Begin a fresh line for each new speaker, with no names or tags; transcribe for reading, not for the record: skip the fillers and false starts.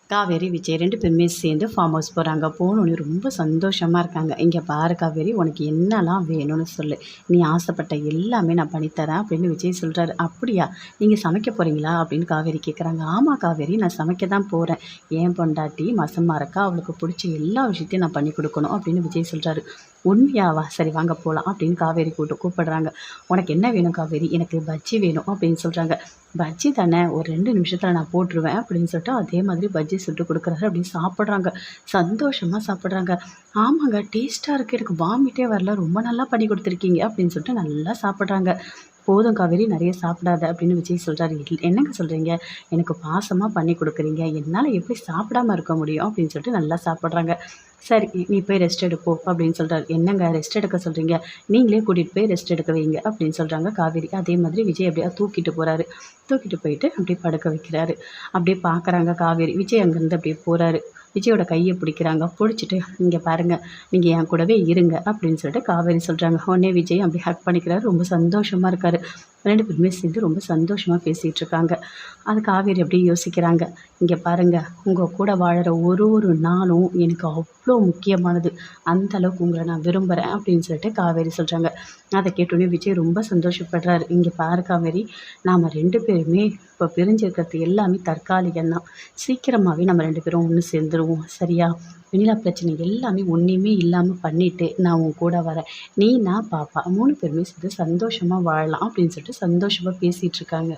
காவேரி, விஜய் 2 பேருமே சேர்ந்து farm house போகிறாங்க. போனோனே ரொம்ப சந்தோஷமாக இருக்காங்க. "இங்கே பாரு காவேரி, உனக்கு என்னலாம் வேணும்னு சொல்லு. நீ ஆசைப்பட்ட எல்லாமே நான் பண்ணித்தரேன்" அப்படின்னு விஜய் சொல்கிறாரு. "அப்படியா? நீங்கள் சமைக்க போகிறீங்களா?" அப்படின்னு காவேரி கேட்குறாங்க. "ஆமாம் காவேரி, நான் சமைக்க தான் போகிறேன். என் பொண்டாட்டி மாசமா இருக்கா, அவளுக்கு பிடிச்ச எல்லா விஷயத்தையும் நான் பண்ணி கொடுக்கணும்" அப்படின்னு விஜய் சொல்கிறாரு. "உண்மையாவா? சரி வாங்க போகலாம்" அப்படின்னு காவேரி கூப்பிடுறாங்க. "உனக்கு என்ன வேணும் காவேரி?" "எனக்கு பஜ்ஜி வேணும்" அப்படின்னு சொல்கிறாங்க. "பஜ்ஜி தானே, ஒரு 2 நிமிஷத்தில் நான் போட்டுருவேன்" அப்படின்னு சொல்லிட்டு அதே மாதிரி பஜ்ஜி சுட்டு கொடுக்குறாரு. அப்படின்னு சாப்பிட்றாங்க, சந்தோஷமாக சாப்பிட்றாங்க. "ஆமாங்க, டேஸ்ட்டாக இருக்குது, எனக்கு வாமிட்டே வரல, ரொம்ப நல்லா பண்ணி கொடுத்துருக்கீங்க" அப்படின்னு சொல்லிட்டு நல்லா சாப்பிட்றாங்க. "போதும் காவேரி, நிறைய சாப்பிடாத" அப்படின்னு விஜய் சொல்கிறாரு. "என்னங்க சொல்கிறீங்க? எனக்கு பாசமாக பண்ணி கொடுக்குறீங்க, என்னால் எப்படி சாப்பிடாம இருக்க முடியும்" அப்படின்னு சொல்லிட்டு நல்லா சாப்பிட்றாங்க. "சரி, நீ போய் ரெஸ்ட் எடுப்போ" அப்படின்னு சொல்கிறாரு. "என்னங்க ரெஸ்ட் எடுக்க சொல்கிறீங்க? நீங்களே கூட்டிகிட்டு போய் ரெஸ்ட் எடுக்க வைங்க" அப்படின்னு சொல்கிறாங்க காவேரி. அதே மாதிரி விஜய் அப்படியே தூக்கிட்டு போகிறாரு. தூக்கிட்டு போயிட்டு அப்படியே படுக்க வைக்கிறாரு. அப்படியே பார்க்குறாங்க காவேரி. விஜய் அங்கேருந்து அப்படியே போகிறாரு. விஜயோட கையை பிடிக்கிறாங்க. பிடிச்சிட்டு, "இங்கே பாருங்க, நீங்கள் என் கூடவே இருங்க" அப்படின்னு சொல்லிட்டு காவேரி சொல்கிறாங்க. உடனே விஜய் அப்படி ஹக் பண்ணிக்கிறாரு. ரொம்ப சந்தோஷமாக இருக்காரு. 2 பேருமே சேர்ந்து ரொம்ப சந்தோஷமாக பேசிகிட்டு இருக்காங்க. அது காவேரி அப்படியே யோசிக்கிறாங்க. "இங்கே பாருங்க, உங்கள் கூட வாழுற ஒரு ஒரு நாளும் எனக்கு அவ்வளோ முக்கியமானது. அந்த அளவுக்கு உங்களை நான் விரும்புகிறேன்" அப்படின்னு சொல்லிட்டு காவேரி சொல்கிறாங்க. அதை கேட்டோடனே விஜய் ரொம்ப சந்தோஷப்படுறாரு. "இங்கே பாரு காவேரி, நாம் 2 பேருமே இப்போ பிரிஞ்சிருக்கிறது எல்லாமே தற்காலிகம் தான். சீக்கிரமாகவே நம்ம 2 பேரும் ஒன்று சேர்ந்துருவோம், சரியா? வெண்ணிலா பிரச்சனை எல்லாமே ஒன்றுமே இல்லாமல் பண்ணிவிட்டு நான் உன் கூட வரேன். நீ, நான், பாப்பா 3 பேருமே சேர்ந்து சந்தோஷமாக வாழலாம்" அப்படின்னு சொல்லிட்டு சந்தோஷமாக பேசிகிட்டு இருக்காங்க.